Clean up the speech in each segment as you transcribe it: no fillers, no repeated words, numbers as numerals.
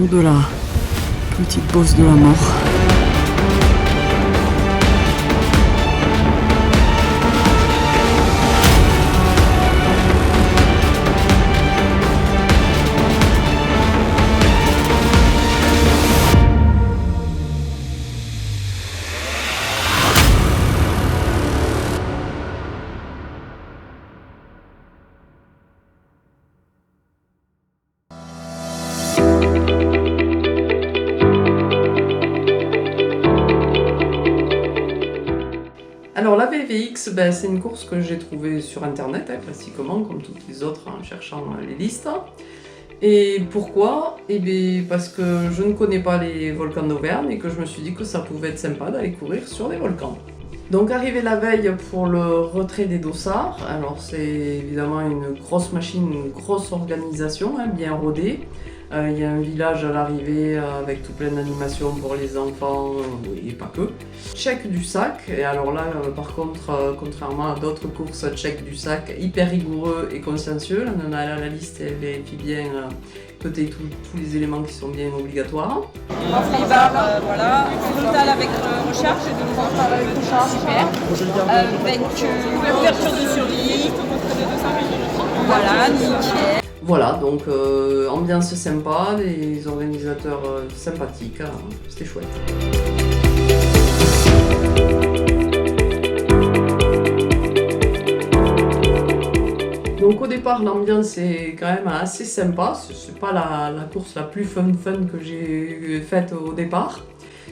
haut de la petite bosse de la mort. Alors la VVX, c'est une course que j'ai trouvée sur internet, classiquement, comme toutes les autres, en cherchant les listes. Et pourquoi? Parce que je ne connais pas les volcans d'Auvergne et que je me suis dit que ça pouvait être sympa d'aller courir sur des volcans. Donc arrivé la veille pour le retrait des dossards, alors c'est évidemment une grosse machine, une grosse organisation, bien rodée. Il y a un village à l'arrivée avec tout plein d'animations pour les enfants et pas que. Check du sac, et alors là par contre, contrairement à d'autres courses, check du sac hyper rigoureux et consciencieux. Là on a la liste, elle vérifie bien côté tous les éléments qui sont bien obligatoires. Flipbar, voilà, frontal avec recharge, super. Avec ouverture de survie, voilà, nickel. Voilà, donc ambiance sympa, des organisateurs sympathiques, c'était chouette. Donc au départ, l'ambiance est quand même assez sympa, c'est pas la course la plus fun que j'ai faite au départ.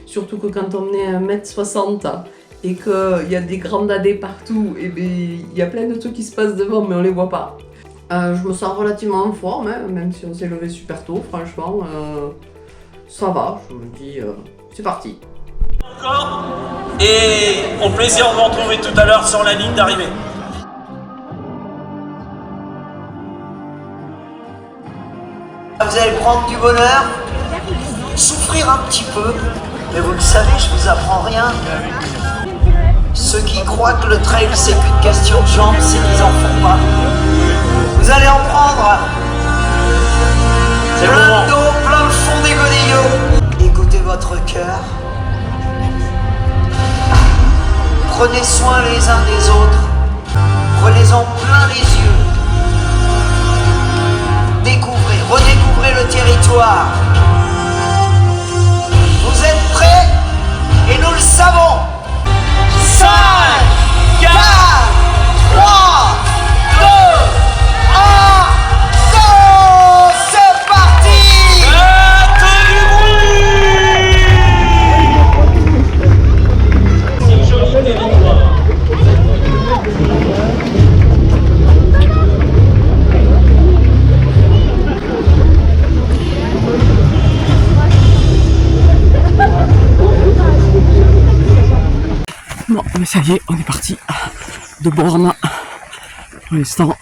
Surtout que quand on est à 1m60 et qu'il y a des grands dadais partout, il y a plein de trucs qui se passent devant mais on les voit pas. Je me sens relativement en forme, même si on s'est levé super tôt, franchement, ça va, je me dis, c'est parti. Encore, et au plaisir de vous retrouver tout à l'heure sur la ligne d'arrivée. Vous allez prendre du bonheur, souffrir un petit peu, mais vous le savez, je vous apprends rien. Ceux qui croient que le trail c'est qu'une question de jambes, c'est qu'ils en font pas. Vous allez en prendre plein d'eau, plein le fond des godillots. Écoutez votre cœur. Prenez soin les uns des autres. Prenez-en plein les yeux. Découvrez, redécouvrez le territoire. Vous êtes prêts? Et nous le savons. 5, 4, 3, 2, 1, go! C'est parti! Bon, mais ça y est, on est parti de borne. Pour l'instant,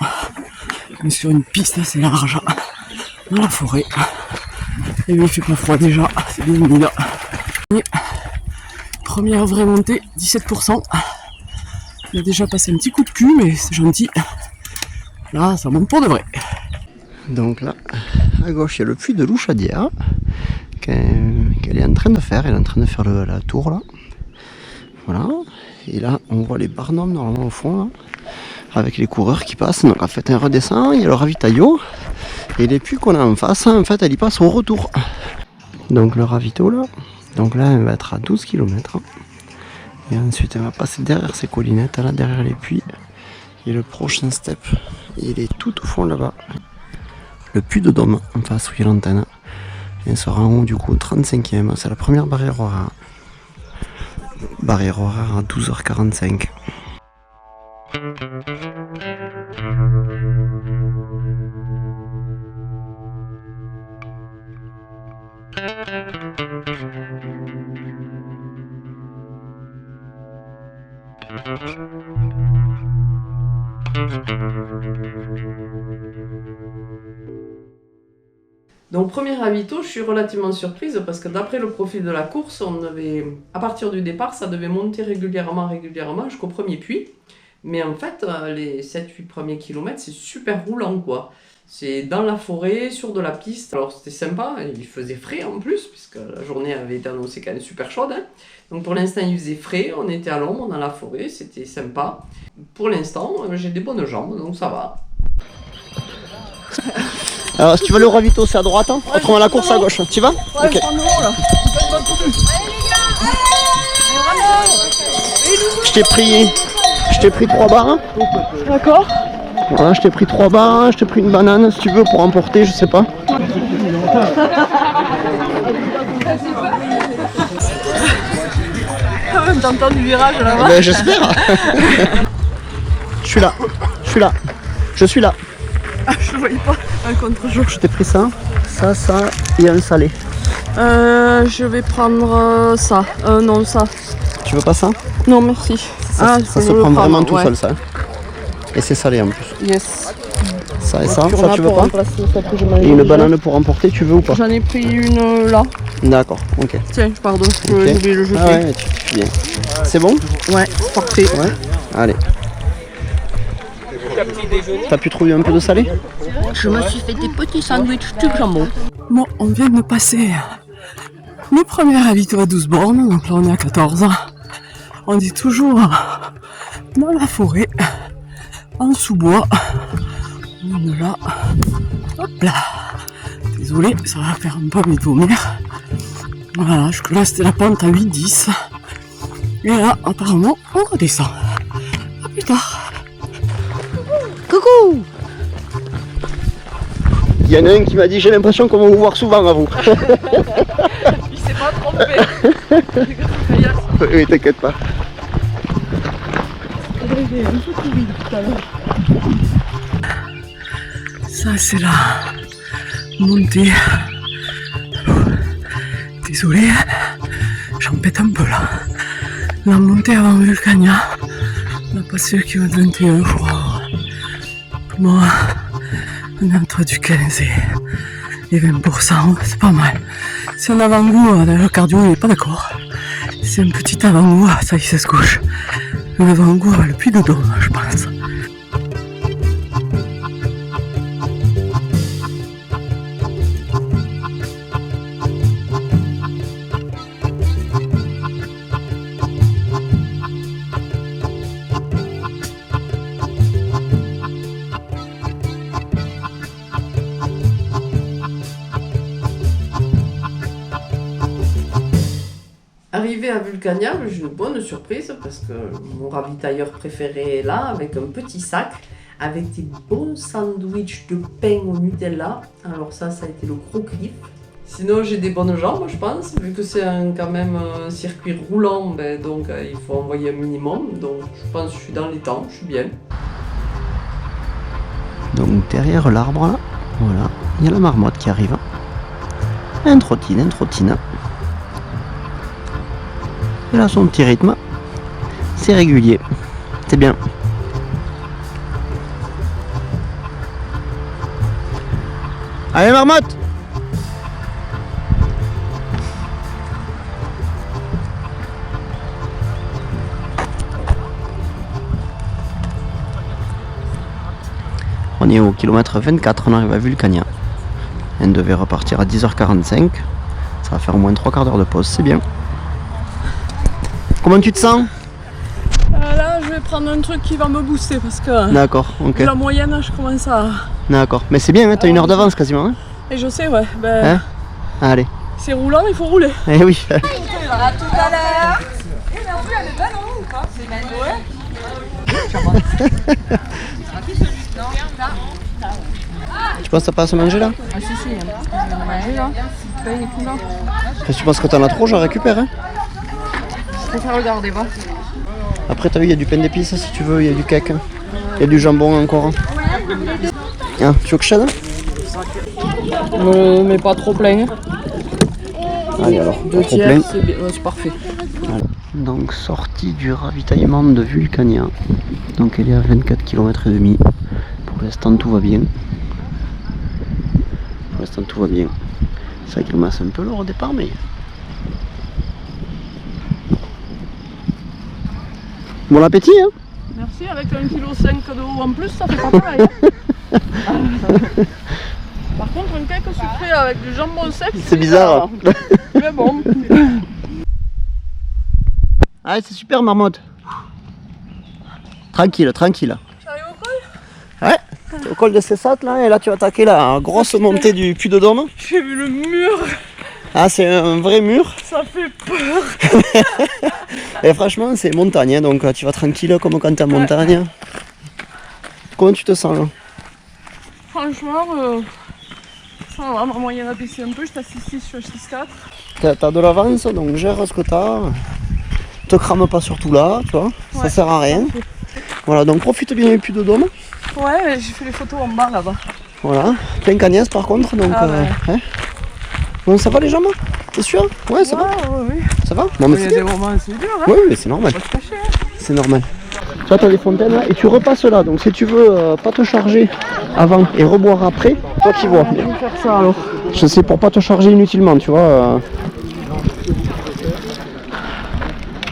on est sur une piste assez large dans la forêt. Et il fait pas froid déjà, c'est bien humide. Et première vraie montée, 17%. Il a déjà passé un petit coup de cul, mais c'est gentil. Là, ça monte pour de vrai. Donc là, à gauche, il y a le puits de Louchadière qu'elle est en train de faire. Elle est en train de faire la tour là. Voilà. Et là, on voit les barnums normalement au fond, là, avec les coureurs qui passent. Donc en fait, elle redescend, il y a le ravitaillot. Et les puits qu'on a en face, en fait, elle y passe au retour. Donc le ravito là. Donc là, elle va être à 12 km. Et ensuite, elle va passer derrière ces collinettes, là, derrière les puits. Et le prochain step, il est tout au fond là-bas. Le puits de Dôme, en face où il y a l'antenne. Et elle sera en haut du coup au 35e. C'est la première barrière horaire. Barrière horaire à 12h45. Donc premier ravito, je suis relativement surprise parce que d'après le profil de la course, à partir du départ, ça devait monter régulièrement jusqu'au premier puits. Mais en fait, les 7-8 premiers kilomètres, c'est super roulant, quoi. C'est dans la forêt, sur de la piste. Alors c'était sympa, il faisait frais en plus, puisque la journée avait été annoncée quand même super chaude. Hein. Donc pour l'instant, il faisait frais, on était à l'ombre dans la forêt, c'était sympa. Pour l'instant, j'ai des bonnes jambes, donc ça va. Alors si tu veux le ravito, c'est à droite, hein. Autrement la course à gauche. Tu y vas? Ouais, Ok. Je t'ai pris 3 barres. D'accord. Voilà, je t'ai pris 3 barres, je t'ai pris une banane si tu veux pour emporter, je sais pas. T'entends du virage là-bas. Ben, j'espère. Je suis là, je suis là, je suis là. Ah, je voyais pas un contre-jour. Je t'ai pris ça et un salé. Je vais prendre ça. Non, ça. Tu veux pas ça? Non, merci. Ça se prend vraiment tout seul, ça. Et c'est salé en plus. Yes. Ça et ça tu veux pas? Et une banane pour emporter, tu veux ou pas? J'en ai pris une là. D'accord, ok. Tiens, pardon, j'ai Ok. oublié le jeter. Ah ouais, tu fais bien. C'est bon? Ouais, parfait. Ouais. Allez. T'as pu trouver un peu de salé? Je me suis fait des petits sandwichs de jambon. Bon, on vient de passer le premier ravito à 12 bornes, donc là on est à 14. On est toujours dans la forêt, en sous-bois. On est là. Hop là. Désolé, ça va faire un peu mes vomir. Voilà, jusque-là c'était la pente à 8-10. Et là, apparemment, on redescend. À plus tard. Coucou! Il y en a un qui m'a dit j'ai l'impression qu'on va vous voir souvent à vous. Il s'est pas trompé. Oui, t'inquiète pas. Ça c'est la montée. Désolé, j'en pète un peu là. La montée avant Vulcania. On a passé le kilomètre 21, je crois. Moi, on est entre du 15 et 20%, c'est pas mal. Si un avant-goût, le cardio il est pas d'accord. C'est un petit avant-goût, ça y est, ça se couche. Un avant-goût, le puits de Dôme, je pense. Arrivé à Vulcania, j'ai une bonne surprise parce que mon ravitailleur préféré est là avec un petit sac avec des bons sandwichs de pain au Nutella. Alors ça a été le gros kiff. Sinon j'ai des bonnes jambes je pense, vu que c'est quand même un circuit roulant, donc il faut envoyer un minimum. Donc je pense que je suis dans les temps, je suis bien. Donc derrière l'arbre là, voilà, il y a la marmotte qui arrive. Un trottine. Elle a son petit rythme. C'est régulier. C'est bien. Allez marmotte! On est au kilomètre 24, on arrive à Vulcania. On devait repartir à 10h45. Ça va faire au moins 3 quarts d'heure de pause, c'est bien. Comment tu te sens? Là, je vais prendre un truc qui va me booster parce que D'accord, ok. la moyenne, je commence à... D'accord, mais c'est bien, hein, t'as une heure d'avance quasiment. Hein, Et je sais, ouais, hein? Allez. c'est roulant, il faut rouler. Eh oui. À tout à l'heure. Et on a vu le ballon ou pas? C'est Tu penses que t'as pas à se manger là? Ah si, je vais manger là. Pain et tout là. Parce que tu penses que t'en as trop, j'en récupère. Hein. Je préfère regarder, va. Après, t'as vu, il y a du pain d'épices si tu veux, il y a du cake. Il y a du jambon encore. Hein, tu veux que je t'aide? Mais pas trop plein. Allez alors, Deux trop tiers, plein. c'est parfait. Voilà. Donc sortie du ravitaillement de Vulcania. Donc elle est à 24 km et demi. Pour l'instant tout va bien. C'est vrai qu'il masse un peu lourd au départ, mais... Bon appétit hein. Merci. Si, avec 1,5 kg de haut en plus, ça fait pas pareil. Par contre, un cake sucré avec du jambon sec, C'est bizarre. Mais bon. Ah, c'est super, Marmotte. Tranquille, tranquille. J'arrive au col? Ouais, au col de Cessat, là, et là tu vas attaquer la grosse montée du Puy de Dôme. J'ai vu le mur, Ah, c'est un vrai mur. ça fait peur. Et franchement, c'est montagne, hein, donc tu vas tranquille comme quand t'es en montagne. Comment tu te sens là? Franchement, ça va, ma moyenne a baissé un peu, j'étais à 6,6, je suis à 6,4. T'as de l'avance, donc gère ce que t'as. Te crame pas surtout là, tu vois, ça Ouais. sert à rien. Voilà, donc profite bien du Puy de Dôme. Ouais, j'ai fait les photos en bas là-bas. Voilà, plein cagnasse par contre, donc. Ah ouais. Hein. Bon, ça va les jambes? T'es sûr? Ouais, ça va. Oui. Ça va? Bon, mais Il y a c'est des bien. moments c'est dur, hein. Oui, mais c'est normal. Faut se cacher, hein. C'est normal. Tu vois, t'as des fontaines là, et tu repasses là. Donc si tu veux pas te charger avant et reboire après, toi qui vois. Je vais faire ça alors. Je sais, pour pas te charger inutilement, tu vois.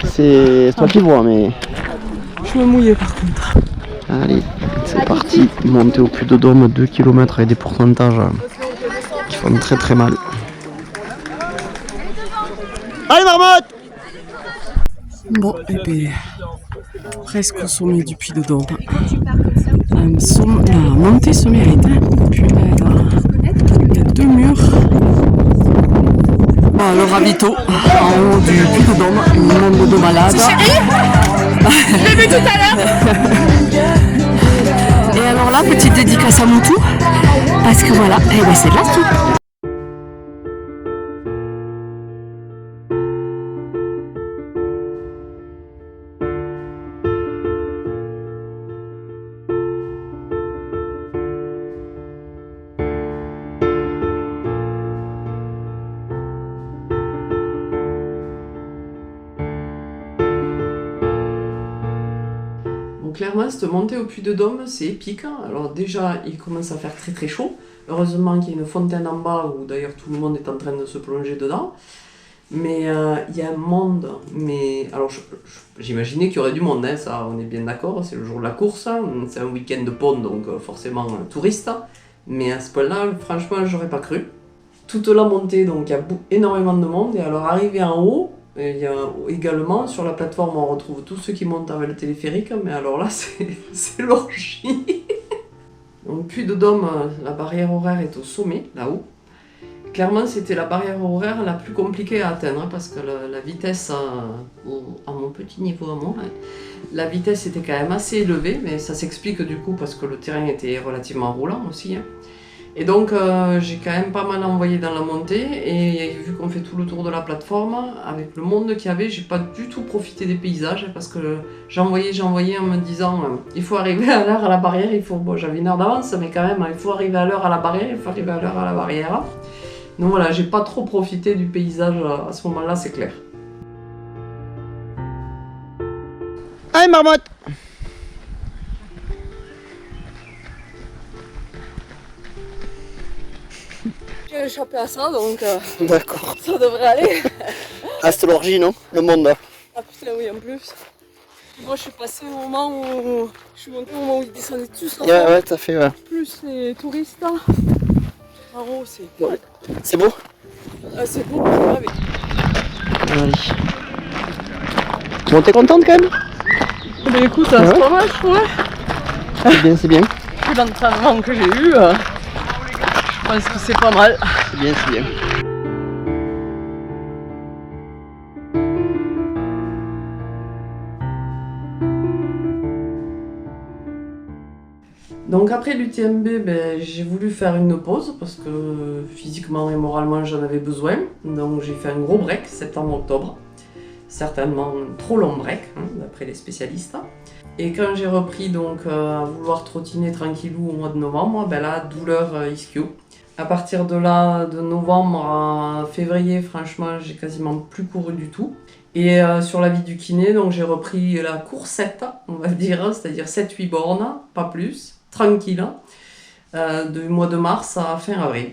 C'est toi qui vois, mais. Je me mouillais par contre. Allez, c'est parti. Monter au Puy de Dôme, 2 km avec des pourcentages qui font très très mal. Allez, Marmotte! Bon, et bien, presque au sommet du Puy de Dôme. La montée se mérite. Puis là, il y a 2 murs. Bon, le ravito, en haut du Puy de Dôme, une monde de malades. Je l'ai vu tout à l'heure. Et alors là, petite dédicace à Moutou, parce que voilà, eh ben c'est de la soupe. Clairement, cette montée au Puy de Dôme, c'est épique. Alors déjà, il commence à faire très très chaud. Heureusement qu'il y a une fontaine en bas où d'ailleurs tout le monde est en train de se plonger dedans. Mais il y a un monde. Mais alors, j'imaginais qu'il y aurait du monde, hein, ça, on est bien d'accord. C'est le jour de la course, hein, c'est un week-end de pont, donc forcément touriste. Mais à ce point-là, franchement, j'aurais pas cru. Toute la montée, donc il y a énormément de monde. Et alors, arrivé en haut, il y a également sur la plateforme, on retrouve tous ceux qui montent avec le téléphérique, mais alors là, c'est l'orgie. Donc, Puy de Dôme, la barrière horaire est au sommet, là-haut. Clairement, c'était la barrière horaire la plus compliquée à atteindre, hein, parce que la vitesse, à mon petit niveau à moi, hein, la vitesse était quand même assez élevée, mais ça s'explique du coup parce que le terrain était relativement roulant aussi. Hein. Et donc j'ai quand même pas mal envoyé dans la montée, et vu qu'on fait tout le tour de la plateforme, avec le monde qu'il y avait, j'ai pas du tout profité des paysages, parce que j'envoyais en me disant il faut arriver à l'heure à la barrière, bon, j'avais une heure d'avance, mais quand même il faut arriver à l'heure à la barrière, il faut arriver à l'heure à la barrière. Donc voilà, j'ai pas trop profité du paysage à ce moment-là, c'est clair. Allez, Marmotte! J'ai échappé à ça, donc D'accord. ça devrait aller. Ah, c'était l'orgie, non? Le monde. Ah putain, oui, en plus. Moi, je suis passé au moment où... Je suis monté au moment où ils descendaient tous. Ouais, t'as fait, ouais. Plus les touristes. Bravo, c'est... Ouais. C'est beau? C'est beau, c'est vrai. Allez. Bon, t'es contente quand même? Mais écoute, Ouais. c'est pas mal, je trouvais. C'est bien, c'est bien. Vu l'entraînement que j'ai eu, je pense que c'est pas mal. C'est bien, c'est bien. Donc après l'UTMB, j'ai voulu faire une pause parce que physiquement et moralement j'en avais besoin. Donc j'ai fait un gros break, septembre-octobre. Certainement un trop long break, hein, d'après les spécialistes. Et quand j'ai repris donc à vouloir trottiner tranquillou au mois de novembre, là, douleur ischio. À partir de là, de novembre à février, franchement, j'ai quasiment plus couru du tout. Et sur l'avis du kiné, donc j'ai repris la coursette, on va dire, c'est-à-dire 7-8 bornes, pas plus, tranquille, du mois de mars à fin avril.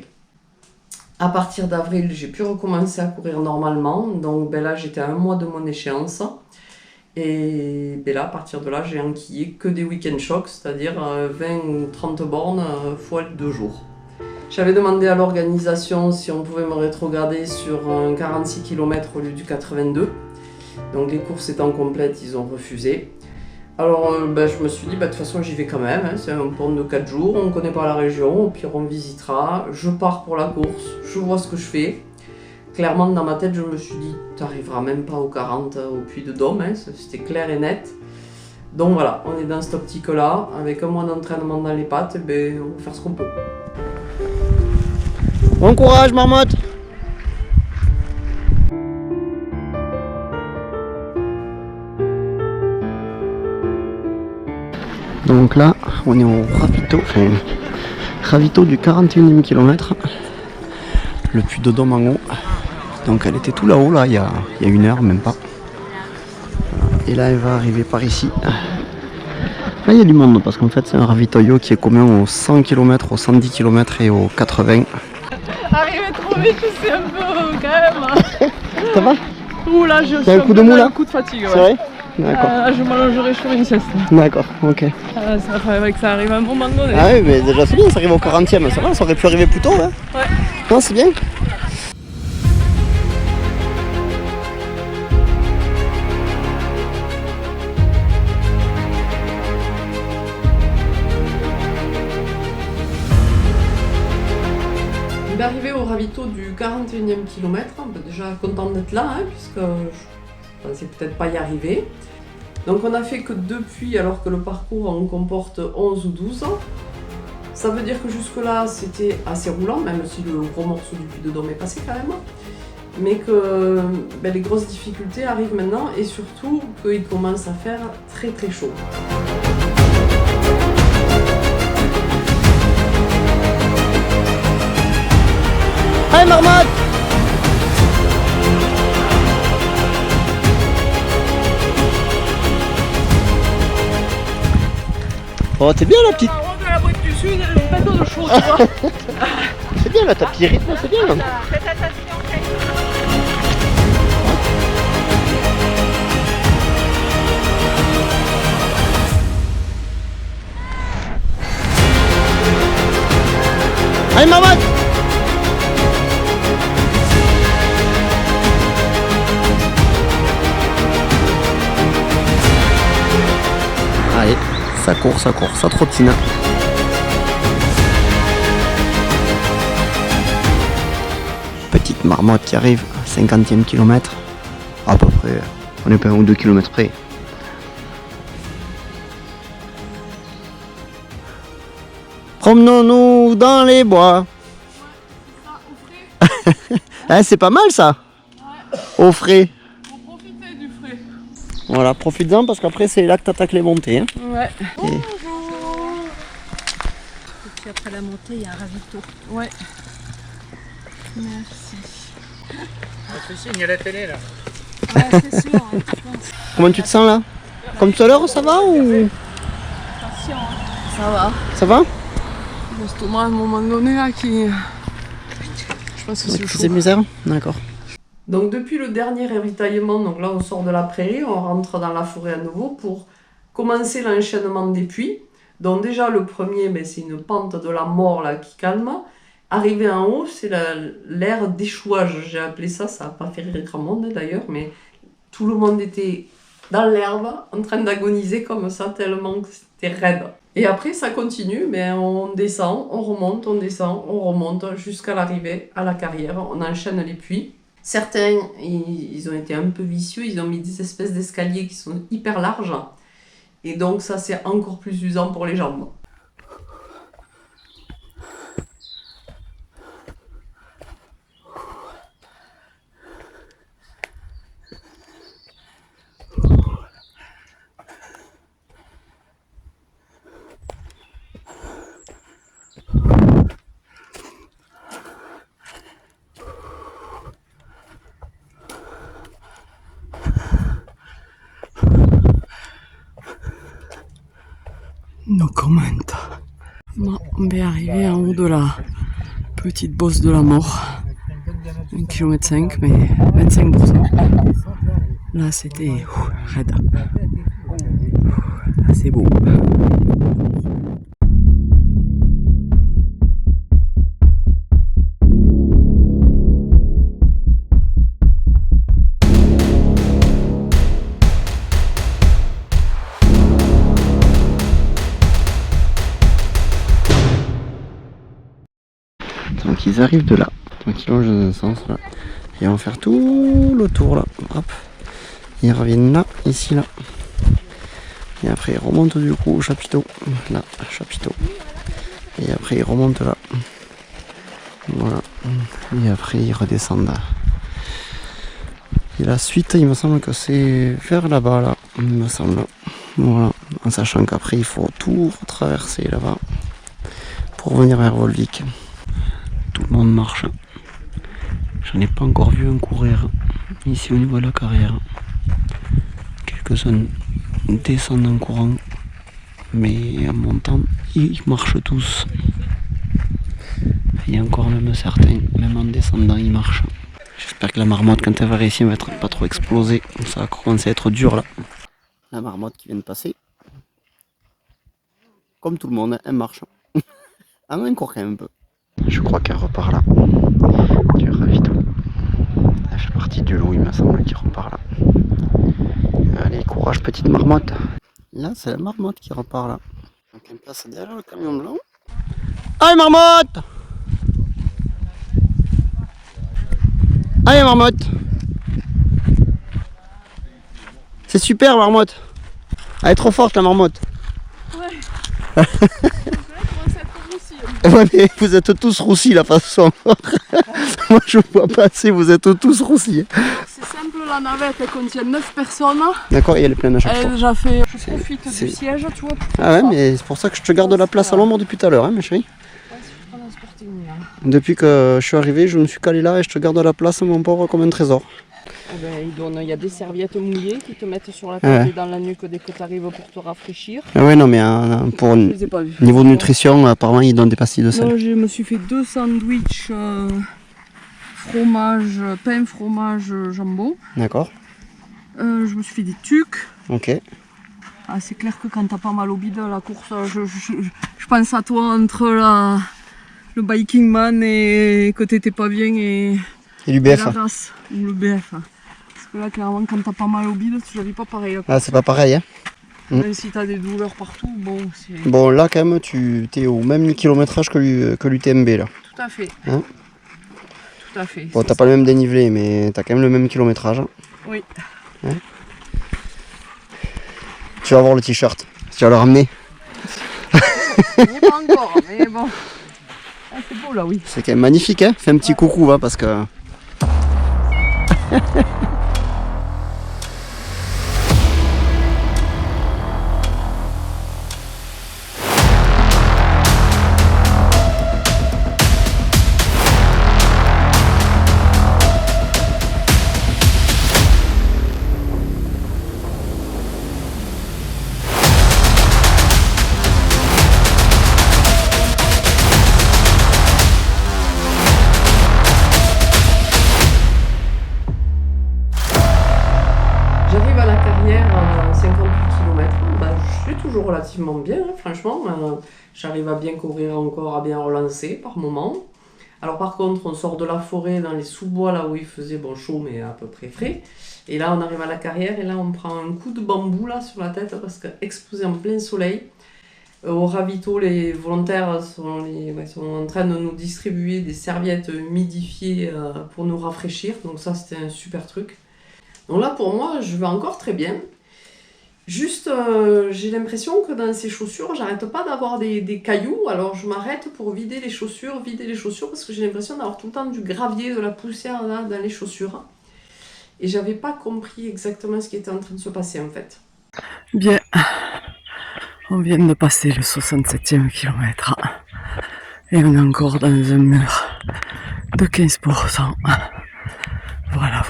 À partir d'avril, j'ai pu recommencer à courir normalement, donc là j'étais à un mois de mon échéance. Et ben là, à partir de là, j'ai enquillé que des week-end shocks, c'est-à-dire 20 ou 30 bornes fois 2 jours. J'avais demandé à l'organisation si on pouvait me rétrograder sur un 46 km au lieu du 82. Donc les courses étant complètes, ils ont refusé. Alors je me suis dit, de toute façon j'y vais quand même, hein. C'est un pont de 4 jours, on ne connaît pas la région, au pire on visitera. Je pars pour la course, je vois ce que je fais. Clairement dans ma tête je me suis dit, tu n'arriveras même pas au 40 au Puy-de-Dôme, hein. C'était clair et net. Donc voilà, on est dans cette optique-là, avec un mois d'entraînement dans les pattes, on va faire ce qu'on peut. Bon courage, marmotte! Donc là, on est au ravito du 41e kilomètre, le Puy-de-Dôme en haut. Donc elle était tout là-haut, là, il y a 1 heure, même pas. Et là, elle va arriver par ici. Là, il y a du monde, parce qu'en fait, c'est un ravitaillot qui est commun aux 100 km, aux 110 km et aux 80. Arriver trop vite, c'est un peu quand même. Ça va? Ouh là, je suis un coup de mou là? Un coup de fatigue, ouais. C'est vrai? D'accord. Je m'allongerai sur une sieste. D'accord, ok. Ça faudrait que ça arrive à un moment donné. Ah oui, mais déjà c'est bien, ça arrive au 40e, ça va, ça aurait pu arriver plus tôt, hein? Ouais. Non, c'est bien. Arrivé au ravito du 41e kilomètre, déjà content d'être là, hein, puisque je pensais peut-être pas y arriver. Donc on a fait que 2 puits alors que le parcours en comporte 11 ou 12. Ça veut dire que jusque là c'était assez roulant, même si le gros morceau du Puy-de-Dôme est passé quand même. Mais que les grosses difficultés arrivent maintenant et surtout qu'il commence à faire très très chaud. Allez, marmotte! Oh, t'es bien la petite! De la boîte du Sud, pas de chaud, tu vois. C'est bien là, t'as petit rythme, c'est bien là. Faites attention, Allez, marmotte! Allez, ça court, ça trottine. Petite marmotte qui arrive, 50e kilomètre. À peu près, on est pas 1 ou 2 kilomètres près. Promenons-nous dans les bois. Hein, c'est pas mal ça. Au frais. Pour profiter du frais. Voilà, profite-en parce qu'après c'est là que t'attaques les montées. Hein. Ouais. Et... Et puis après la montée, il y a un ravito. Ouais. Merci. Tu signes à la télé là. Ouais, c'est sûr, hein, je pense. Comment tu te sens là? Comme tout à l'heure, ça va ou... Attention. Ça va. Ça va? L'estomac à un moment donné là qui... Je pense que c'est C'est chaud. misère? D'accord. Donc depuis le dernier ravitaillement, donc là on sort de la prairie, on rentre dans la forêt à nouveau pour commencer l'enchaînement des puits. Donc déjà le premier, c'est une pente de la mort là qui calme. Arrivé en haut, c'est l'ère d'échouage, j'ai appelé ça, ça n'a pas fait rire grand monde d'ailleurs, mais tout le monde était dans l'herbe, en train d'agoniser comme ça, tellement que c'était raide. Et après ça continue, mais on descend, on remonte, on descend, on remonte, jusqu'à l'arrivée à la carrière, on enchaîne les puits. Certains, ils ont été un peu vicieux, ils ont mis des espèces d'escaliers qui sont hyper larges, et donc ça c'est encore plus usant pour les jambes. No comment. Bon, on est arrivé en haut de la petite bosse de la mort. 1,5 km, mais 25%. Là, c'était raide. Là, c'est beau. Donc ils arrivent de là, donc ils longent dans un sens là, et ils vont faire tout le tour là, hop, ils reviennent là, ici là, et après ils remontent du coup au chapiteau, là, chapiteau, et après ils remontent là, voilà, et après ils redescendent là. Et la suite il me semble que c'est vers là-bas là, il me semble, voilà, en sachant qu'après il faut tout retraverser là-bas, pour venir vers Volvic. Tout le monde marche. J'en ai pas encore vu un courir ici au niveau de la carrière. Quelques-uns descendent en courant, mais en montant, ils marchent tous. Il y a encore même certains, même en descendant, ils marchent. J'espère que la marmotte, quand elle va réussir, va être pas trop explosée. Ça va commencer à être dur là. La marmotte qui vient de passer. Comme tout le monde, elle marche. Ah mais elle court quand même un peu. Je crois qu'elle repart là, du ravito. Elle fait partie du lot, il me semble, qui repart là. Allez, courage petite marmotte. Là, c'est la marmotte qui repart là. Donc elle passe derrière le camion blanc. Allez marmotte! Allez marmotte! C'est super marmotte! Elle est trop forte la marmotte! Ouais. Ouais, mais vous êtes tous roussis la façon. Moi je vois pas assez, vous êtes tous roussis. C'est simple, la navette elle contient 9 personnes. D'accord, et elle est pleine à chaque Elle fois. a déjà fait. Je profite du siège, tu vois. Ah ouais, mais c'est pour ça que je te garde la place à l'ombre depuis tout à l'heure, hein, ma chérie. Ouais, si je prends un sporting là. Depuis que je suis arrivé, je me suis calé là et je te garde la place, mon pauvre, comme un trésor. Eh ben, il y a des serviettes mouillées qui te mettent sur la tête et dans la nuque dès que tu arrives pour te rafraîchir. Ah ouais, non, mais pour Je les ai pas vus. niveau de nutrition, apparemment, ils donnent des pastilles de sel. Moi, je me suis fait 2 sandwichs fromage, pain, fromage, jambon. D'accord. Je me suis fait des tucs. Ok. Ah, c'est clair que quand t'as pas mal au bide, la course, je pense à toi entre le biking man et que t'étais pas bien et Et du BF. la race ou le BF. Parce que là, clairement, quand t'as pas mal au bide, tu la vis pas pareil. Ah, c'est pas pareil, hein. Même si t'as des douleurs partout, bon, c'est... Bon, là, quand même, tu es au même kilométrage que l'UTMB, là. Tout à fait. Hein? Tout à fait. Bon, t'as pas le même dénivelé, mais t'as quand même le même kilométrage. Oui. Hein? Tu vas voir le t-shirt. Tu vas le ramener. Il n'y est pas encore, mais bon. Ah, c'est beau là, oui. C'est quand même magnifique, hein. Fais un petit coucou, va, parce que... J'arrive à la carrière à 58 km, je suis toujours relativement bien, hein, franchement. J'arrive à bien courir encore, à bien relancer par moment. Alors par contre, on sort de la forêt dans les sous-bois, là où il faisait bon, chaud mais à peu près frais. Et là, on arrive à la carrière et là, on prend un coup de bambou là, sur la tête parce qu'exposé en plein soleil. Au ravito, les volontaires sont en train de nous distribuer des serviettes humidifiées pour nous rafraîchir. Donc ça, c'était un super truc. Donc là, pour moi, je vais encore très bien. Juste, j'ai l'impression que dans ces chaussures, j'arrête pas d'avoir des cailloux. Alors je m'arrête pour vider les chaussures parce que j'ai l'impression d'avoir tout le temps du gravier, de la poussière là, dans les chaussures. Et j'avais pas compris exactement ce qui était en train de se passer en fait. Bien. On vient de passer le 67e kilomètre. Et on est encore dans un mur de 15%. Voilà.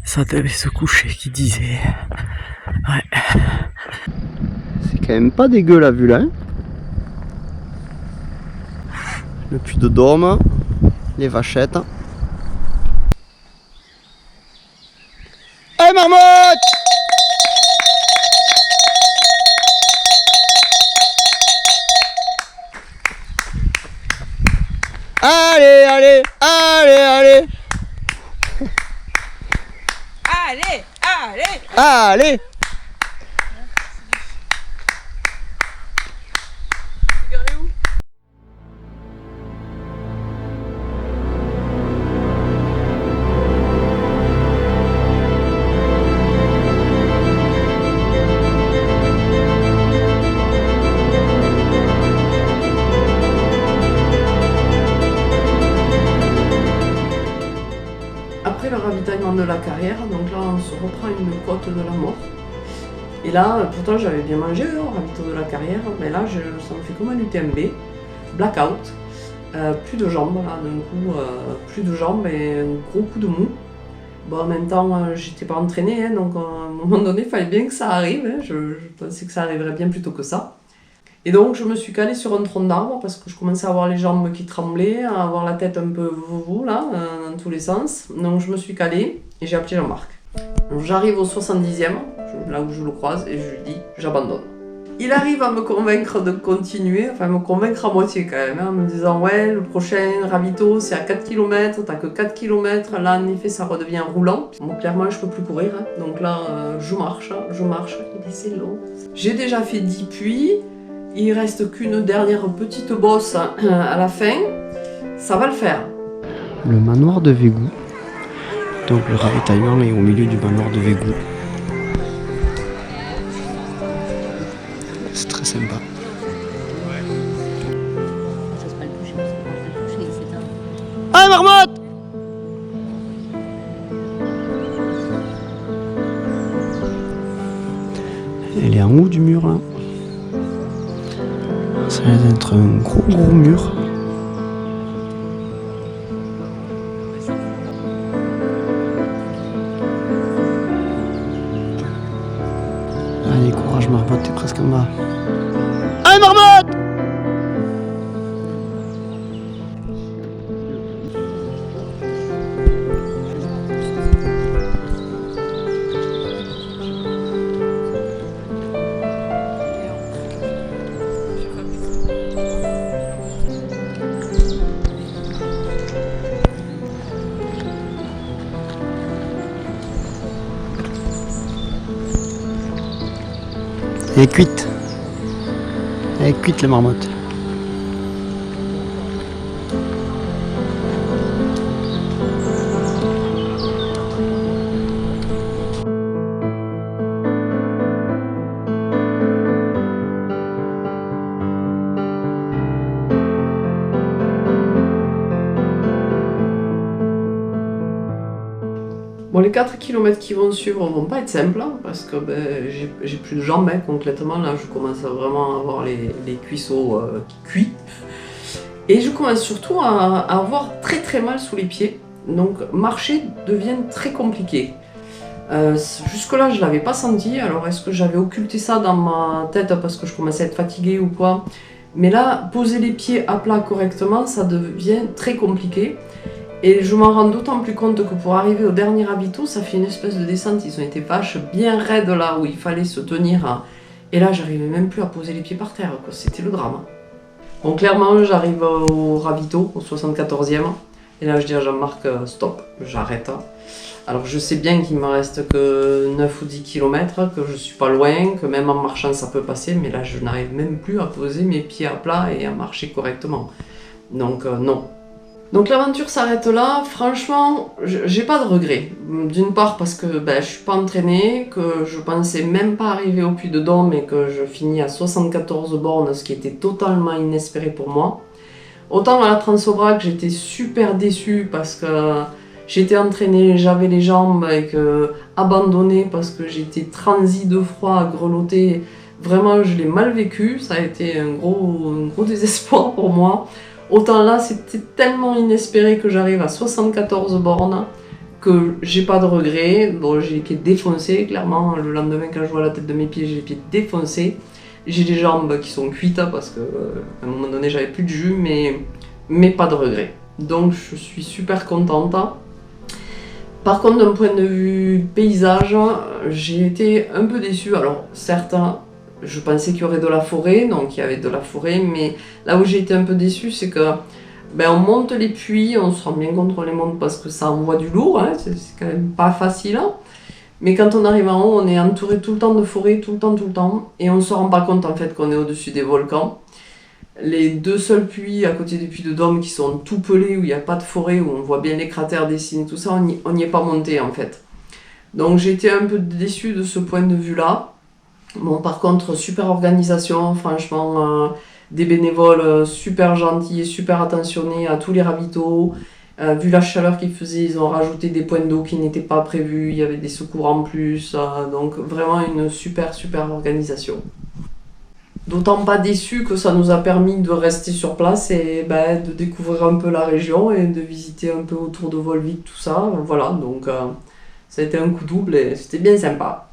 Ça devait se coucher, qui disait. Ouais. C'est quand même pas dégueu la vue là. Hein, le puits de Dôme, les vachettes. Allez Marmotte! Allez, allez, allez, allez! Allez, allez! Allez! Après le ravitaillement de la carrière, donc là on se reprend une côte de la mort. Et là, pourtant j'avais bien mangé au ravitaillement de la carrière, mais là ça me fait comme un UTMB, blackout, plus de jambes là d'un coup, plus de jambes et un gros coup de mou. Bon, en même temps, j'étais pas entraînée, hein, donc à un moment donné, il fallait bien que ça arrive. Hein, je pensais que ça arriverait bien plus tôt que ça. Et donc, je me suis calée sur un tronc d'arbre parce que je commençais à avoir les jambes qui tremblaient, à avoir la tête un peu vouvou, là, dans tous les sens. Donc, je me suis calée et j'ai appelé Jean-Marc. J'arrive au 70e, là où je le croise, et je lui dis « j'abandonne ». Il arrive à me convaincre de continuer, enfin me convaincre à moitié quand même, hein, en me disant « ouais, le prochain ravito c'est à 4 km, t'as que 4 km, là en effet ça redevient roulant ». Bon, clairement je peux plus courir, hein, donc là je marche, il dit c'est long. J'ai déjà fait 10 puits, il reste qu'une dernière petite bosse à la fin, ça va le faire. Le manoir de Végou. Donc le ravitaillement est au milieu du manoir de Végou. C'est très sympa. Allez Marmotte! Elle est en haut du mur là. Ça va être un gros mur. Allez, courage Marmotte, t'es presque en bas. Allez Marmotte! Elle est cuite. Elle est cuite la marmotte. Bon, les 4 km qui vont suivre vont pas être simples, hein, parce que j'ai plus de jambes, hein, concrètement, là je commence vraiment à avoir les cuisseaux qui cuits. Et je commence surtout à avoir très mal sous les pieds, donc marcher devient très compliqué. Jusque-là je l'avais pas senti, alors est-ce que j'avais occulté ça dans ma tête parce que je commençais à être fatiguée ou quoi? Mais là, poser les pieds à plat correctement, ça devient très compliqué. Et je m'en rends d'autant plus compte que pour arriver au dernier ravito, ça fait une espèce de descente. Ils ont été vaches bien raides là où il fallait se tenir. Et là, j'arrivais même plus à poser les pieds par terre, quoi. C'était le drame. Bon, clairement, j'arrive au ravito, au 74e. Et là, je dis à Jean-Marc, stop, j'arrête. Alors, je sais bien qu'il me reste que 9 ou 10 km, que je suis pas loin, que même en marchant, ça peut passer. Mais là, je n'arrive même plus à poser mes pieds à plat et à marcher correctement. Donc, non. Donc l'aventure s'arrête là. Franchement, j'ai pas de regrets. D'une part parce que je suis pas entraînée, que je pensais même pas arriver au Puy de Dôme et que je finis à 74 bornes, ce qui était totalement inespéré pour moi. Autant à la Transobra que j'étais super déçue parce que j'étais entraînée, j'avais les jambes et que abandonnée parce que j'étais transie de froid à grelotter. Vraiment, je l'ai mal vécu. Ça a été un gros désespoir pour moi. Autant là, c'était tellement inespéré que j'arrive à 74 bornes que j'ai pas de regrets. Bon, j'ai les pieds défoncés, clairement. Le lendemain, quand je vois la tête de mes pieds, j'ai les pieds défoncés. J'ai les jambes qui sont cuites parce que à un moment donné, j'avais plus de jus, mais pas de regrets. Donc, je suis super contente. Par contre, d'un point de vue paysage, j'ai été un peu déçue. Alors, certes, je pensais qu'il y aurait de la forêt, donc il y avait de la forêt, mais là où j'ai été un peu déçue, c'est que on monte les puits, on se rend bien compte qu'on les monte parce que ça envoie du lourd, hein, c'est quand même pas facile. Mais quand on arrive en haut, on est entouré tout le temps de forêt, tout le temps, et on se rend pas compte en fait qu'on est au-dessus des volcans. Les 2 seuls puits à côté des puits de Dôme qui sont tout pelés, où il n'y a pas de forêt, où on voit bien les cratères dessinés, tout ça, on n'y est pas monté en fait. Donc j'ai été un peu déçue de ce point de vue-là. Bon, par contre, super organisation, franchement, des bénévoles super gentils et super attentionnés à tous les ravitaux. Vu la chaleur qu'il faisait, ils ont rajouté des points d'eau qui n'étaient pas prévus, il y avait des secours en plus, donc vraiment une super organisation. D'autant pas déçu que ça nous a permis de rester sur place et de découvrir un peu la région et de visiter un peu autour de Volvic, tout ça. Voilà, donc ça a été un coup double et c'était bien sympa.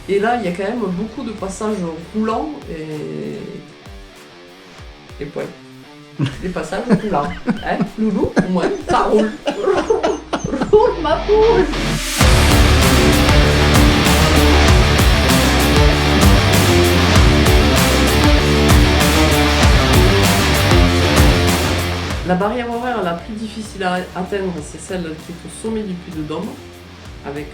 Et là, il y a quand même beaucoup de passages roulants et ouais, des passages roulants. Hein, Loulou, au moins, ça roule. Roule ma poule. La barrière horaire la plus difficile à atteindre, c'est celle qui est au sommet du puy de Dôme, avec